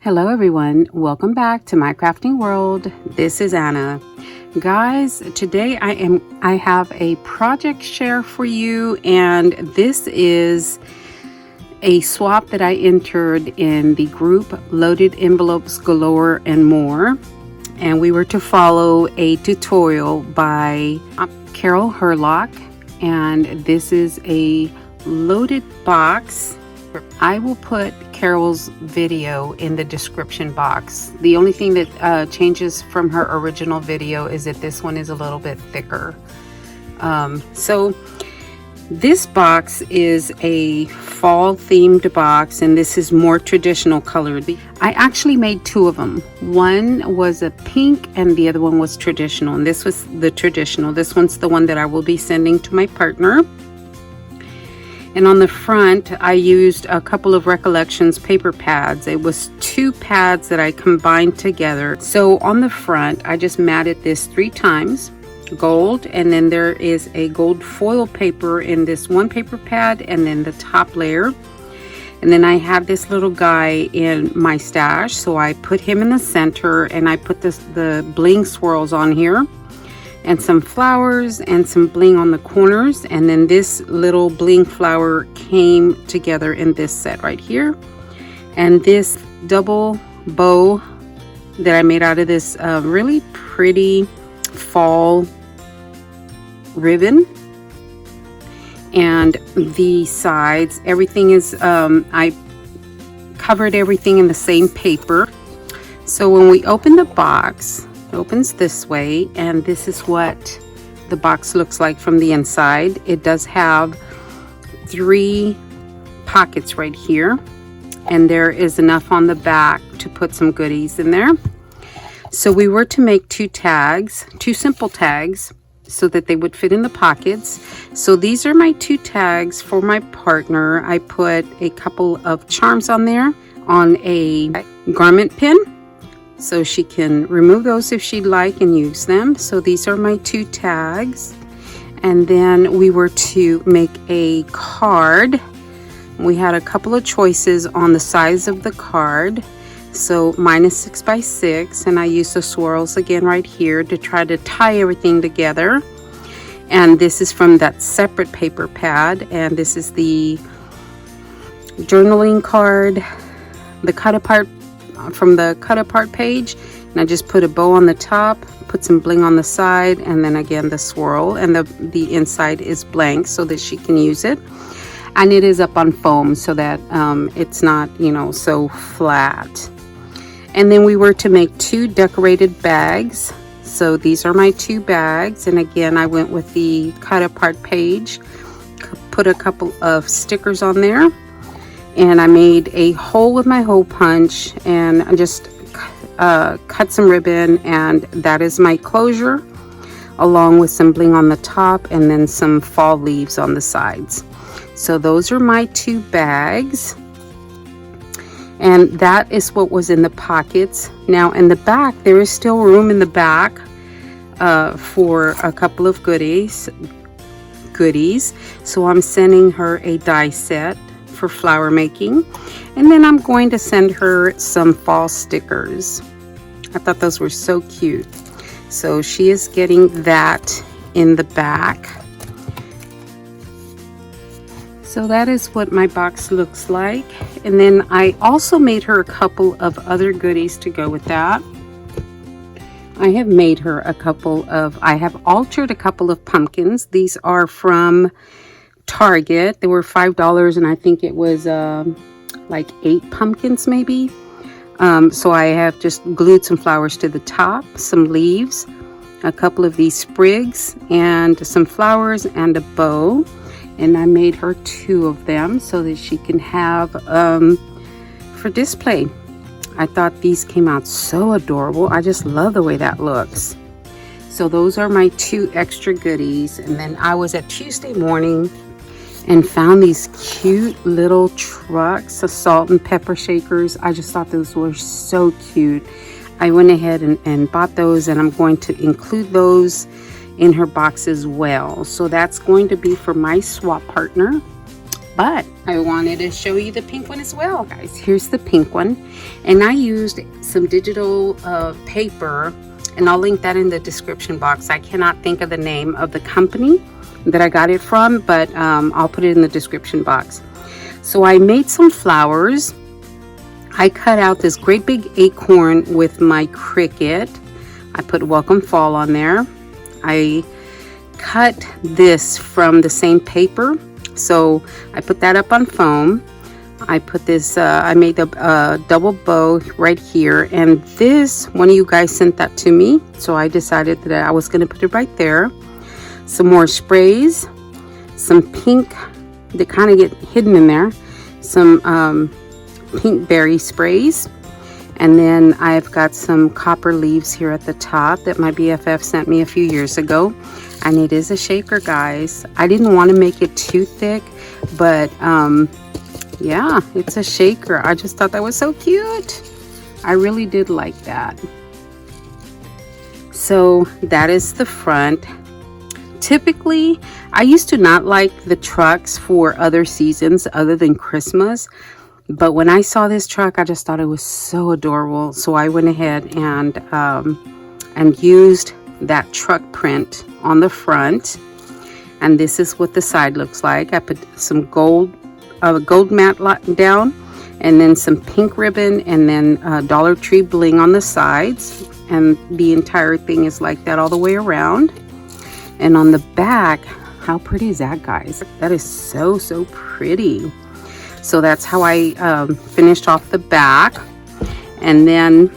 Hello everyone, welcome back to my crafting world. This is Anna. Guys, today I have a project share for you, and this is a swap that I entered in the group Loaded Envelopes Galore and More, and we were to follow a tutorial by Carol Hurlock, and this is a loaded box. I will put Carol's video in the description box. The only thing that changes from her original video is that this one is a little bit thicker. So this box is a fall themed box, and this is more traditional colored. I actually made two of them. One was a pink and the other one was traditional, and this was the traditional. This one's the one that I will be sending to my partner. And on the front, I used a couple of Recollections paper pads. It was two pads that I combined together. So on the front, I just matted this 3 times, gold, and then there is a gold foil paper in this one paper pad, and then the top layer. And then I have this little guy in my stash, so I put him in the center, and I put the bling swirls on here, and some flowers and some bling on the corners, and then this little bling flower came together in this set right here. And this double bow that I made out of this really pretty fall ribbon, and the sides, everything is I covered everything in the same paper. So when we open the box, it opens this way, and this is what the box looks like from the inside. It does have 3 pockets right here, and there is enough on the back to put some goodies in there. So we were to make 2 tags, 2 simple tags, so that they would fit in the pockets. So these are my 2 tags for my partner. I put a couple of charms on there on a garment pin, so she can remove those if she'd like and use them. So these are my 2 tags. And then we were to make a card. We had a couple of choices on the size of the card. So mine is 6 by 6, and I used the swirls again right here to try to tie everything together. And this is from that separate paper pad, and this is the journaling card, the cut apart from the cut apart page. And I just put a bow on the top, put some bling on the side, and then again the swirl, and the inside is blank so that she can use it. And it is up on foam so that it's not, so flat. And then we were to make 2 decorated bags. So these are my 2 bags, and again I went with the cut apart page, put a couple of stickers on there, and I made a hole with my hole punch, and I just cut some ribbon, and that is my closure, along with some bling on the top and then some fall leaves on the sides. So those are my 2 bags, and that is what was in the pockets. Now in the back, there is still room in the back for a couple of goodies. So I'm sending her a die set for flower making, and then I'm going to send her some fall stickers. I thought those were so cute. So she is getting that in the back. So that is what my box looks like. And then I also made her a couple of other goodies to go with that. I have made her I have altered a couple of pumpkins. These are from Target. They were $5, and I think it was like 8 pumpkins maybe. So I have just glued some flowers to the top, some leaves, a couple of these sprigs, and some flowers and a bow. And I made her 2 of them so that she can have for display. I thought these came out so adorable. I just love the way that looks. So those are my 2 extra goodies. And then I was at Tuesday morning and found these cute little trucks of salt and pepper shakers. I just thought those were so cute. I went ahead and bought those, and I'm going to include those in her box as well. So that's going to be for my swap partner. but I wanted to show you the pink one as well, guys. Here's the pink one, and I used some digital paper, and I'll link that in the description box. I cannot think of the name of the company that I got it from, but I'll put it in the description box. So I made some flowers. I cut out this great big acorn with my Cricut. I put Welcome Fall on there. I cut this from the same paper, so I put that up on foam. I put this, I made a double bow right here, and this, one of you guys sent that to me, so I decided that I was going to put it right there. Some more sprays, some pink, they kind of get hidden in there, some pink berry sprays, and then I've got some copper leaves here at the top that my BFF sent me a few years ago, and it is a shaker, guys. I didn't want to make it too thick, but yeah, it's a shaker. I just thought that was so cute. I really did like that. So that is the front. Typically, I used to not like the trucks for other seasons other than Christmas, but when I saw this truck, I just thought it was so adorable. So I went ahead and used that truck print on the front, and this is what the side looks like. I put some gold mat down, and then some pink ribbon, and then Dollar Tree bling on the sides, and the entire thing is like that all the way around. And on the back, how pretty is that, guys? That is so pretty. So that's how I finished off the back. And then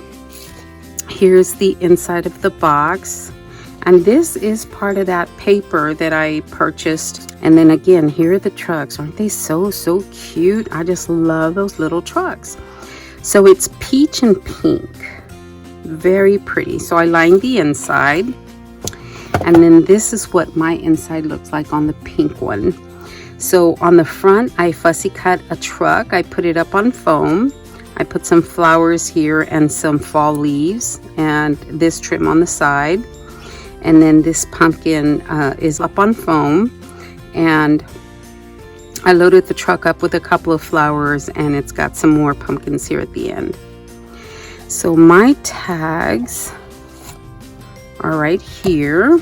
here's the inside of the box, and this is part of that paper that I purchased. And then again, here are the trucks. Aren't they so cute? I just love those little trucks. So it's peach and pink, very pretty. So I lined the inside, and then this is what my inside looks like on the pink one. So on the front, I fussy cut a truck. I put it up on foam. I put some flowers here and some fall leaves, and this trim on the side. And then this pumpkin is up on foam, and I loaded the truck up with a couple of flowers, and it's got some more pumpkins here at the end. So my tags are right here,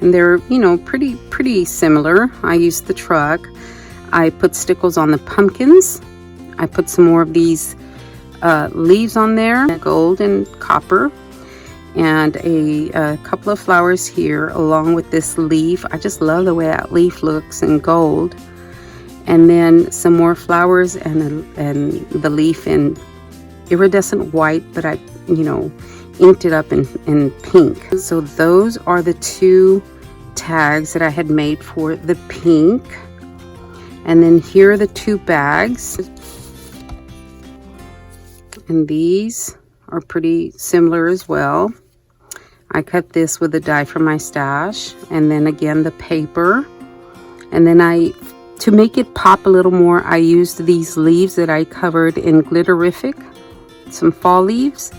and they're, you know, pretty similar. I used the truck. I put stickles on the pumpkins. I put some more of these leaves on there, gold and copper, and a couple of flowers here along with this leaf. I just love the way that leaf looks in gold. And then some more flowers and the leaf in iridescent white, but I, you know, inked it up in pink. So those are the two tags that I had made for the pink. And then here are the two bags, and these are pretty similar as well. I cut this with a die from my stash, and then again the paper. And then to make it pop a little more, I used these leaves that I covered in Glitterific, some fall leaves.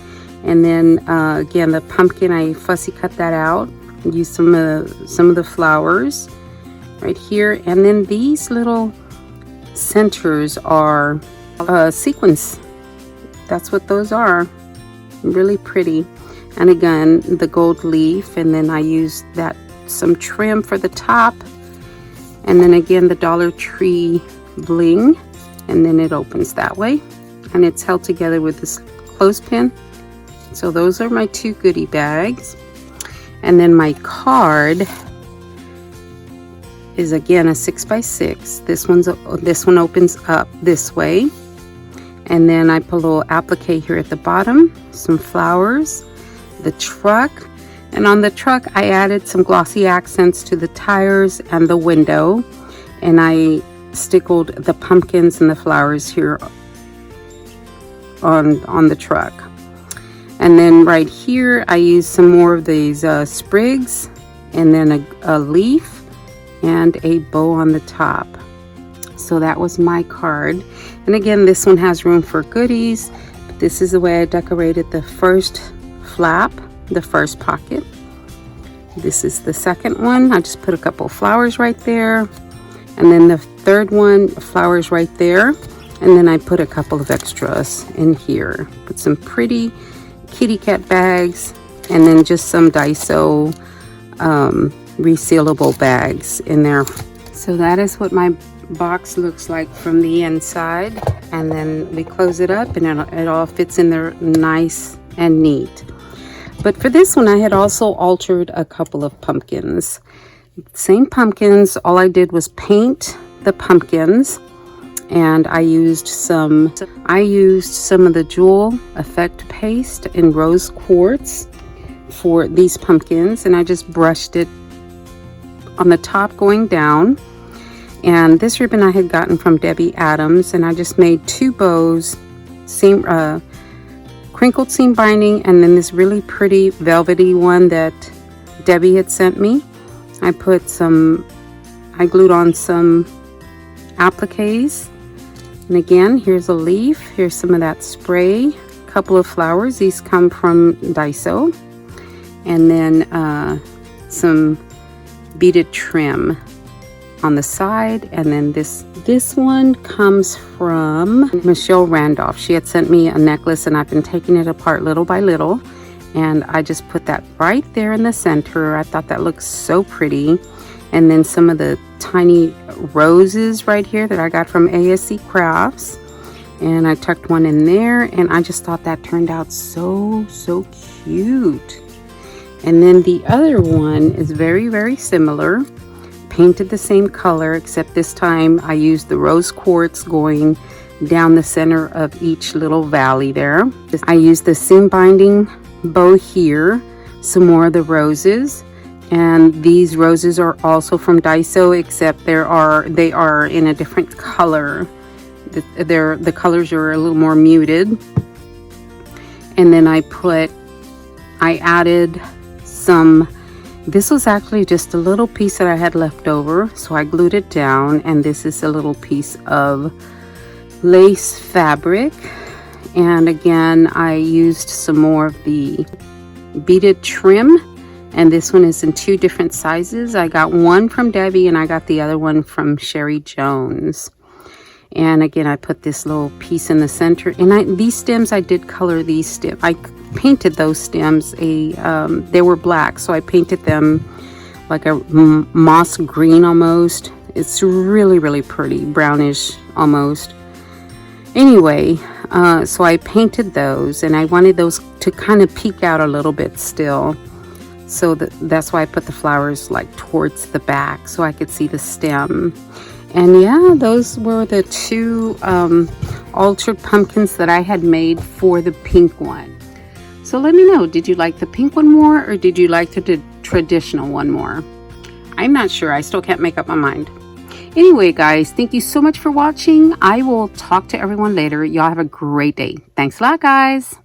And then again, the pumpkin, I fussy cut that out, used some of the flowers right here. And then these little centers are sequins. That's what those are. Really pretty. And again, the gold leaf, and then I used some trim for the top, and then again the Dollar Tree bling, and then it opens that way, and it's held together with this clothespin. So those are my two goodie bags. And then my card is again a 6x6. This one opens up this way, and then I put a little applique here at the bottom, some flowers, the truck, and on the truck I added some glossy accents to the tires and the window, and I stickled the pumpkins and the flowers here on the truck. And then right here I used some more of these sprigs, and then a leaf and a bow on the top. So that was my card. And again, this one has room for goodies. But this is the way I decorated the first flap, the first pocket. This is the second one. I just put a couple of flowers right there. And then third one, flowers right there. And then I put a couple of extras in here. Put some pretty kitty cat bags, and then just some Daiso resealable bags in there. So that is what my box looks like from the inside, and then we close it up and it all fits in there nice and neat. But for this one, I had also altered a couple of pumpkins. Same pumpkins, all I did was paint the pumpkins, and I used some of the Jewel Effect paste in rose quartz for these pumpkins, and I just brushed it on the top going down. And this ribbon I had gotten from Debbie Adams, and I just made 2 bows, crinkled seam binding, and then this really pretty velvety one that Debbie had sent me. I glued on some appliques, and again, here's a leaf, here's some of that spray, couple of flowers, these come from Daiso, and then some beaded trim on the side. And then this one comes from Michelle Randolph. She had sent me a necklace, and I've been taking it apart little by little, and I just put that right there in the center. I thought that looked so pretty. And then some of the tiny roses right here that I got from ASC Crafts, and I tucked one in there, and I just thought that turned out so cute. And then the other one is very, very similar, painted the same color, except this time I used the rose quartz going down the center of each little valley there. I used the seam binding bow here, some more of the roses, and these roses are also from Daiso, except they are in a different color. The colors are a little more muted. And then I added some, this was actually just a little piece that I had left over, so I glued it down, and this is a little piece of lace fabric. And again, I used some more of the beaded trim, and this one is in 2 different sizes. I got one from Debbie, and I got the other one from Sherry Jones. And again, I put this little piece in the center, and these stems, I did color these stems. I painted those stems they were black, so I painted them like a moss green almost. It's really pretty, brownish almost. Anyway, so I painted those, and I wanted those to kind of peek out a little bit still, so that's why I put the flowers like towards the back so I could see the stem. And yeah, those were the 2 altered pumpkins that I had made for the pink one. So let me know, did you like the pink one more, or did you like the traditional one more? I'm not sure. I still can't make up my mind. Anyway, guys, thank you so much for watching. I will talk to everyone later. Y'all have a great day. Thanks a lot, guys.